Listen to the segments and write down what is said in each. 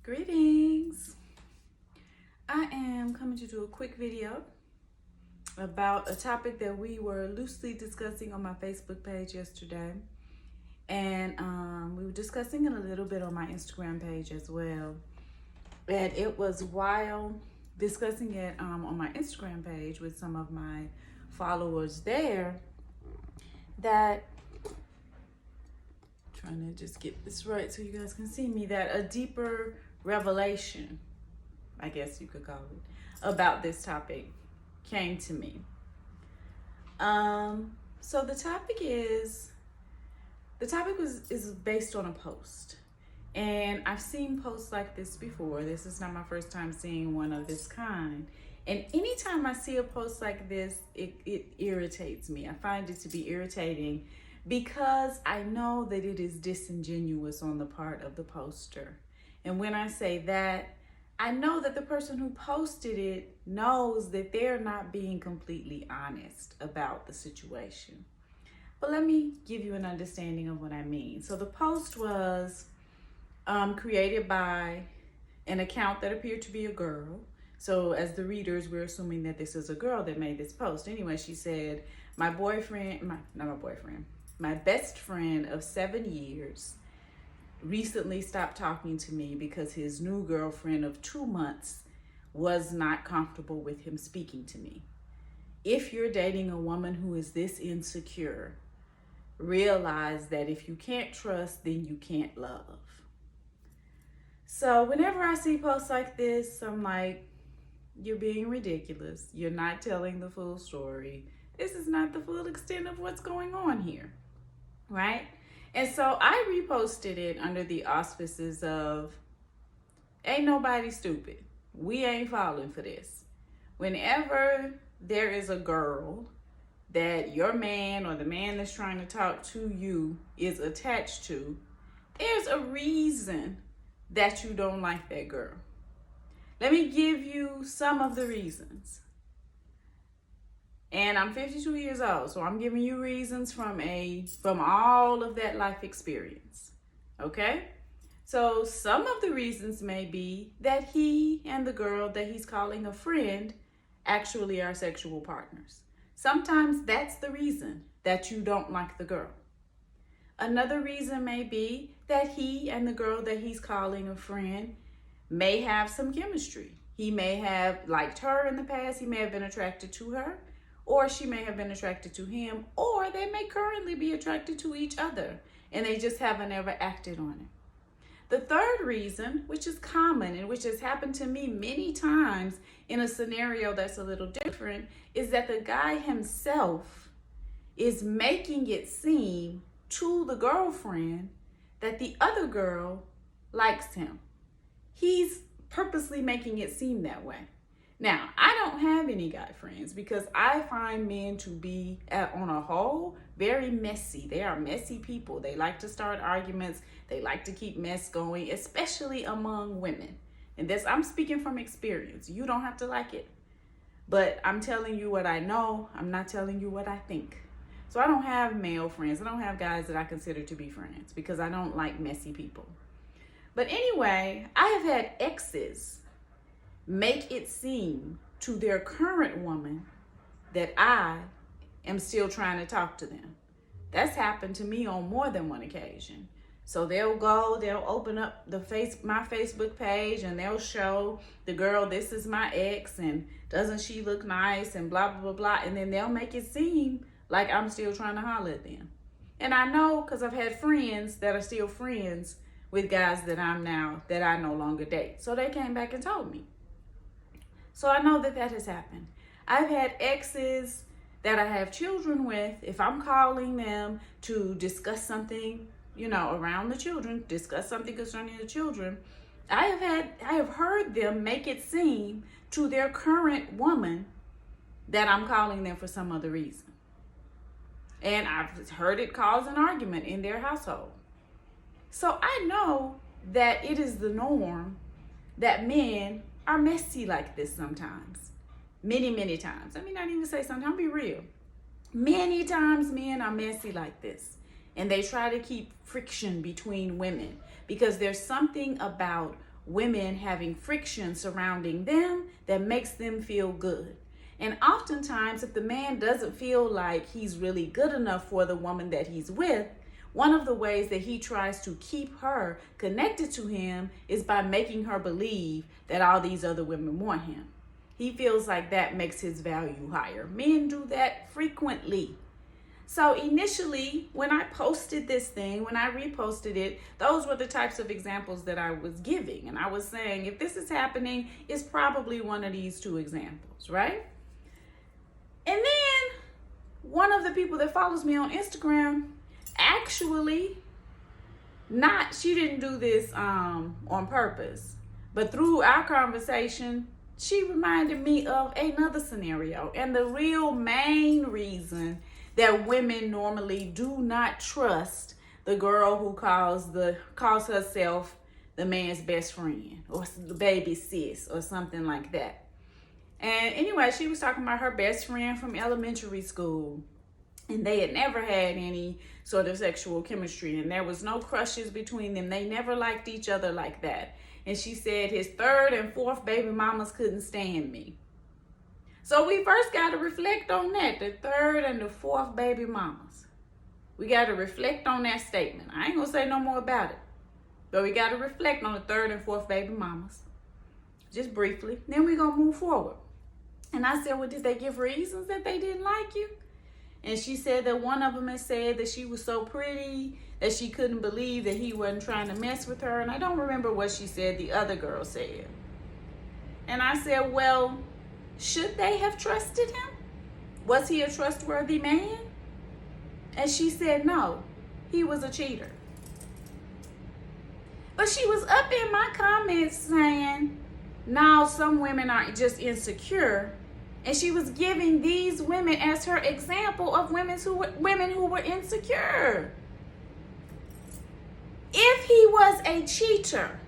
Greetings. I am coming to do a quick video about a topic that we were loosely discussing on my Facebook page yesterday. And we were discussing it a little bit on my Instagram page as well. And it was while discussing it on my Instagram page with some of my followers there that, trying to just get this right so you guys can see me, that a deeper revelation, I guess you could call it, about this topic came to me. So the topic is based on a post. And I've seen posts like this before. This is not my first time seeing one of this kind. And anytime I see a post like this, it irritates me. I find it to be irritating because I know that it is disingenuous on the part of the poster. And when I say that, I know that the person who posted it knows that they're not being completely honest about the situation. But let me give you an understanding of what I mean. So the post was created by an account that appeared to be a girl. So as the readers, we're assuming that this is a girl that made this post. Anyway, she said, my best friend of 7 years recently stopped talking to me because his new girlfriend of 2 months was not comfortable with him speaking to me. If you're dating a woman who is this insecure, realize that if you can't trust, then you can't love. So whenever I see posts like this, I'm like, you're being ridiculous. You're not telling the full story. This is not the full extent of what's going on here, right? And so I reposted it under the auspices of, ain't nobody stupid. We ain't falling for this. Whenever there is a girl that your man or the man that's trying to talk to you is attached to, there's a reason that you don't like that girl. Let me give you some of the reasons. And I'm 52 years old, so I'm giving you reasons from all of that life experience, okay? So some of the reasons may be that he and the girl that he's calling a friend actually are sexual partners. Sometimes that's the reason that you don't like the girl. Another reason may be that he and the girl that he's calling a friend may have some chemistry. He may have liked her in the past, he may have been attracted to her, or she may have been attracted to him, or they may currently be attracted to each other and they just haven't ever acted on it. The third reason, which is common and which has happened to me many times in a scenario that's a little different, is that the guy himself is making it seem to the girlfriend that the other girl likes him. He's purposely making it seem that way. Now, I don't have any guy friends because I find men to be, on a whole, very messy. They are messy people. They like to start arguments. They like to keep mess going, especially among women. And this, I'm speaking from experience. You don't have to like it. But I'm telling you what I know. I'm not telling you what I think. So I don't have male friends. I don't have guys that I consider to be friends because I don't like messy people. But anyway, I have had exes make it seem to their current woman that I am still trying to talk to them. That's happened to me on more than one occasion. So they'll open up my Facebook page and they'll show the girl, this is my ex and doesn't she look nice and blah, blah, blah, blah. And then they'll make it seem like I'm still trying to holler at them. And I know because I've had friends that are still friends with guys that I no longer date. So they came back and told me. So I know that has happened. I've had exes that I have children with. If I'm calling them to discuss something, around the children, discuss something concerning the children, I have heard them make it seem to their current woman that I'm calling them for some other reason. And I've heard it cause an argument in their household. So I know that it is the norm that men are messy like this sometimes. Many, many times. Let me not even say sometimes, be real. Many times men are messy like this. And they try to keep friction between women because there's something about women having friction surrounding them that makes them feel good. And oftentimes, if the man doesn't feel like he's really good enough for the woman that he's with, one of the ways that he tries to keep her connected to him is by making her believe that all these other women want him. He feels like that makes his value higher. Men do that frequently. So initially, when I posted this thing, when I reposted it, those were the types of examples that I was giving. And I was saying, if this is happening, it's probably one of these two examples, right? And then one of the people that follows me on Instagram, actually, she didn't do this on purpose, but through our conversation, she reminded me of another scenario. And the real main reason that women normally do not trust the girl who calls herself the man's best friend or the baby sis or something like that. And anyway, she was talking about her best friend from elementary school, and they had never had any sort of sexual chemistry, and there was no crushes between them. They never liked each other like that. And she said his third and fourth baby mamas couldn't stand me. So we first got to reflect on that, the third and the fourth baby mamas. We got to reflect on that statement. I ain't going to say no more about it. But we got to reflect on the third and fourth baby mamas. Just briefly. Then we're going to move forward. And I said, well, did they give reasons that they didn't like you? And she said that one of them had said that she was so pretty that she couldn't believe that he wasn't trying to mess with her. And I don't remember what she said the other girl said. And I said, well, should they have trusted him? Was he a trustworthy man? And she said, no, he was a cheater. But she was up in my comments saying, no, some women are just insecure. And she was giving these women as her example of women who were insecure. If he was a cheater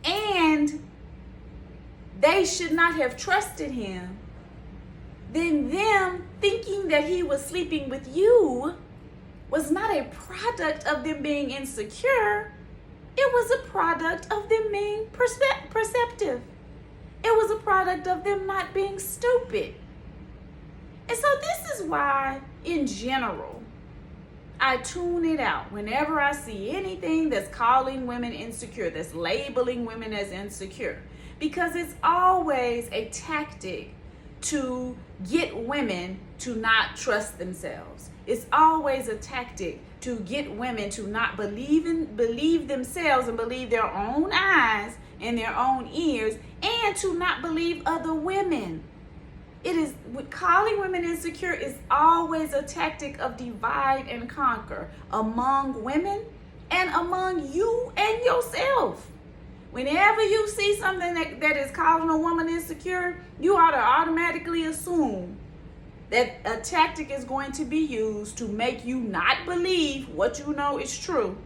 and they should not have trusted him, then them thinking that he was sleeping with you was not a product of them being insecure. It was a product of them being perceptive. It was a product of them not being stupid. And so this is why, in general, I tune it out whenever I see anything that's calling women insecure, that's labeling women as insecure, because it's always a tactic to get women to not trust themselves. It's always a tactic to get women to not believe themselves and believe their own eyes and their own ears, and to not believe other women. It is calling women insecure is always a tactic of divide and conquer among women and among you and yourself. Whenever you see something that is calling a woman insecure, you ought to automatically assume that a tactic is going to be used to make you not believe what you know is true,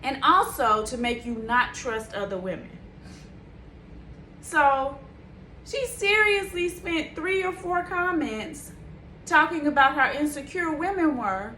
and also to make you not trust other women. So she seriously spent 3 or 4 comments talking about how insecure women were.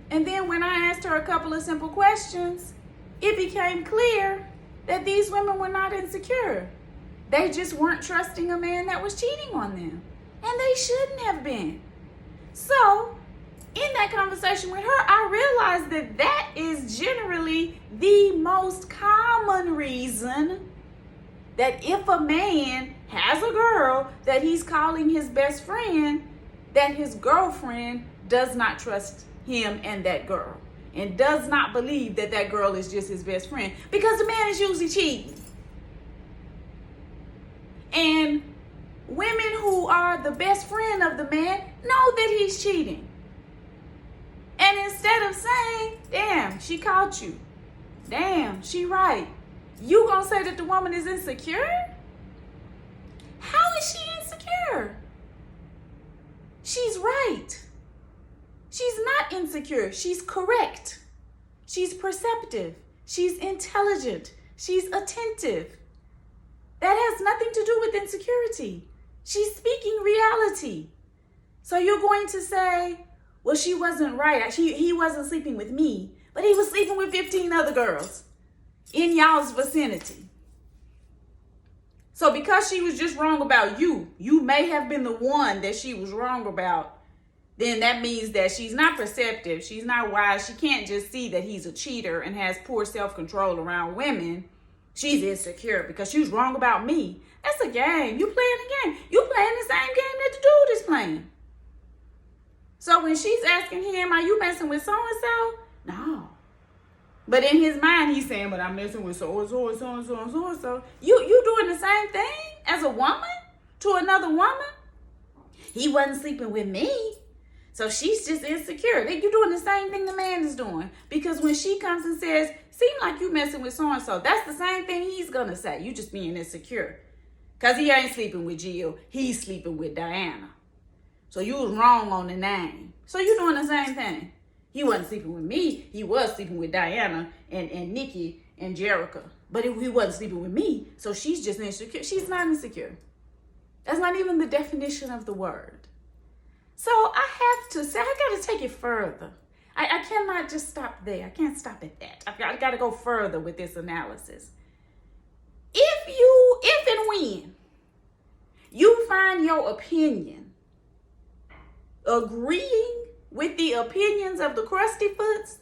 And then when I asked her a couple of simple questions, it became clear that these women were not insecure. They just weren't trusting a man that was cheating on them. And they shouldn't have been. So in that conversation with her, I realized that that is generally the most common reason that if a man has a girl that he's calling his best friend, that his girlfriend does not trust him and that girl, and does not believe that that girl is just his best friend, because the man is usually cheating. And women who are the best friend of the man know that he's cheating. And instead of saying, damn, she caught you, damn, she right, you gonna say that the woman is insecure? How is she insecure? She's right. She's not insecure. She's correct. She's perceptive. She's intelligent. She's attentive. That has nothing to do with insecurity. She's speaking reality. So you're going to say, well, she wasn't right. He wasn't sleeping with me, but he was sleeping with 15 other girls. in y'all's vicinity. So because she was just wrong about you may have been the one that she was wrong about, then that means that she's not perceptive, she's not wise, she can't just see that he's a cheater and has poor self-control around women. She's insecure because she was wrong about me. That's a game. You playing a game. You playing the same game that the dude is playing. So when she's asking him, are you messing with so-and-so? No. But in his mind, he's saying, but I'm messing with so-and-so and so-and-so and so-and-so. You doing the same thing as a woman to another woman? He wasn't sleeping with me. So she's just insecure. You're doing the same thing the man is doing. Because when she comes and says, seem like you messing with so-and-so, that's the same thing he's going to say. You just being insecure. Because he ain't sleeping with Jill. He's sleeping with Diana. So you was wrong on the name. So you're doing the same thing. He wasn't sleeping with me. He was sleeping with Diana and Nikki and Jerica. But he wasn't sleeping with me. So she's just insecure. She's not insecure. That's not even the definition of the word. So I have to say, I got to take it further. I cannot just stop there. I can't stop at that. I got to go further with this analysis. If and when you find your opinion agreeing with the opinions of the crusty foots,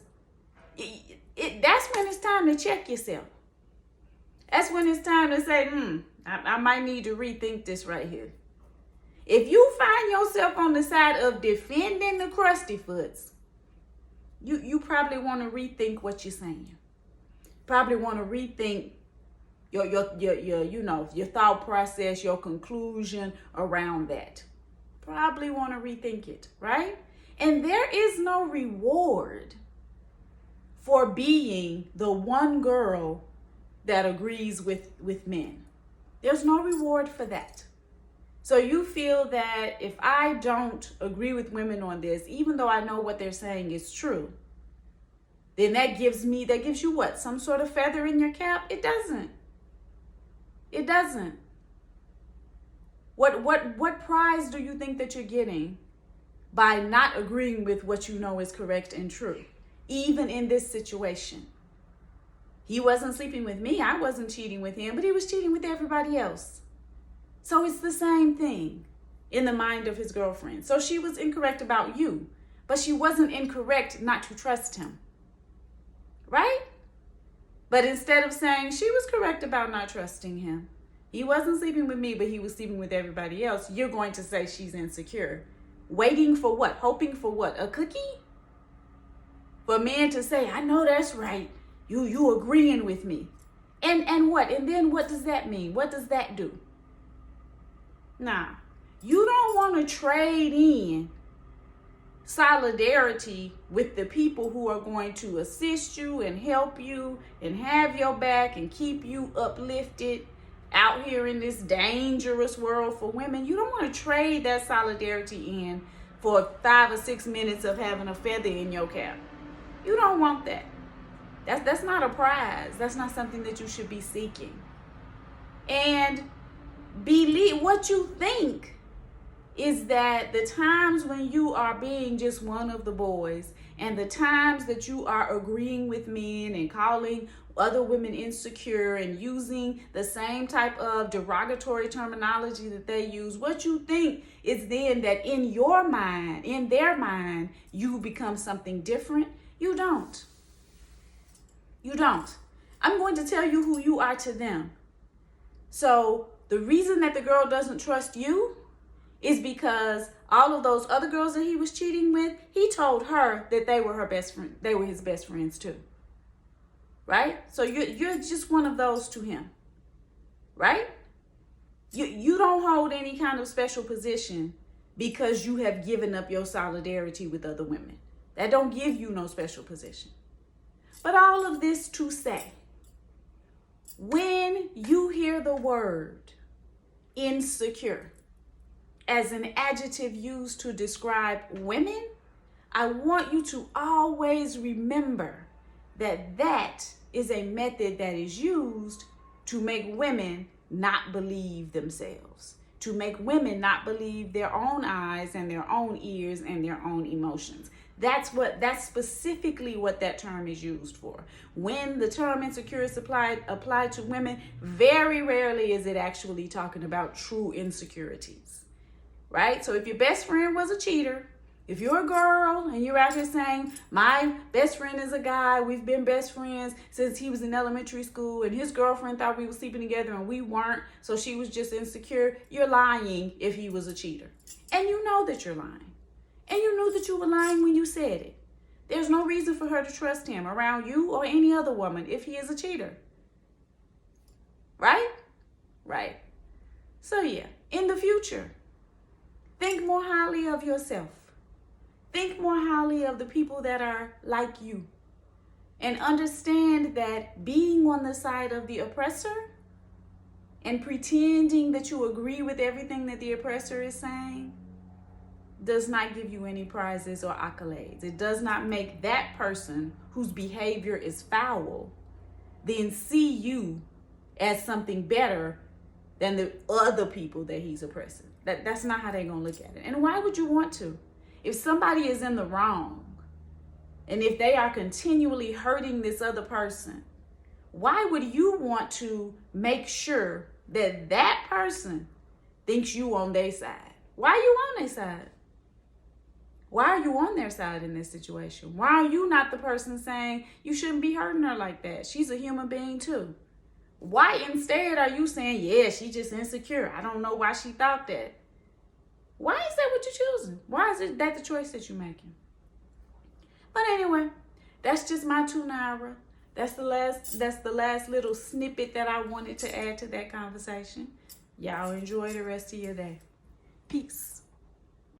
that's when it's time to check yourself. That's when it's time to say, I might need to rethink this right here. If you find yourself on the side of defending the crusty foots, you probably want to rethink what you're saying. Probably want to rethink your thought process, your conclusion around that. Probably want to rethink it, right? And there is no reward for being the one girl that agrees with men. There's no reward for that. So you feel that if I don't agree with women on this, even though I know what they're saying is true, then that gives you what? Some sort of feather in your cap? It doesn't. It doesn't. What prize do you think that you're getting by not agreeing with what you know is correct and true? Even in this situation. He wasn't sleeping with me. I wasn't cheating with him, but he was cheating with everybody else. So it's the same thing in the mind of his girlfriend. So she was incorrect about you, but she wasn't incorrect not to trust him. Right? But instead of saying she was correct about not trusting him, he wasn't sleeping with me, but he was sleeping with everybody else, you're going to say she's insecure. Waiting for what? Hoping for what? A cookie? For men to say, I know that's right. You agreeing with me. And what? And then what does that mean? What does that do? Nah, you don't want to trade in solidarity with the people who are going to assist you and help you and have your back and keep you uplifted out here in this dangerous world for women. You don't want to trade that solidarity in for 5 or 6 minutes of having a feather in your cap. You don't want that. That's not a prize. That's not something that you should be seeking. And believe what you think is that the times when you are being just one of the boys and the times that you are agreeing with men and calling other women insecure and using the same type of derogatory terminology that they use, what you think is then that in your mind, in their mind, you become something different. You don't. You don't. I'm going to tell you who you are to them. So the reason that the girl doesn't trust you is because all of those other girls that he was cheating with, he told her that they were her best friend. They were his best friends too. Right? So you're just one of those to him. Right? You don't hold any kind of special position because you have given up your solidarity with other women. That don't give you no special position. But all of this to say, when you hear the word insecure as an adjective used to describe women, I want you to always remember that that is a method that is used to make women not believe themselves, to make women not believe their own eyes and their own ears and their own emotions. That's specifically what that term is used for. When the term insecure is applied to women, very rarely is it actually talking about true insecurities, right? So if your best friend was a cheater, if you're a girl and you're out here saying, my best friend is a guy, we've been best friends since he was in elementary school, and his girlfriend thought we were sleeping together and we weren't, so she was just insecure, you're lying if he was a cheater. And you know that you're lying. And you knew that you were lying when you said it. There's no reason for her to trust him around you or any other woman if he is a cheater. Right? Right. So yeah, in the future, think more highly of yourself. Think more highly of the people that are like you. And understand that being on the side of the oppressor and pretending that you agree with everything that the oppressor is saying does not give you any prizes or accolades. It does not make that person whose behavior is foul then see you as something better than the other people that he's oppressing. That's not how they're going to look at it. And why would you want to? If somebody is in the wrong, and if they are continually hurting this other person, why would you want to make sure that that person thinks you on their side? Why are you on their side? Why are you on their side in this situation? Why are you not the person saying you shouldn't be hurting her like that? She's a human being too. Why instead are you saying, yeah, she's just insecure. I don't know why she thought that. Why is that what you're choosing? Why is that the choice that you're making? But anyway, that's just my 2 naira. That's the last little snippet that I wanted to add to that conversation. Y'all enjoy the rest of your day. Peace.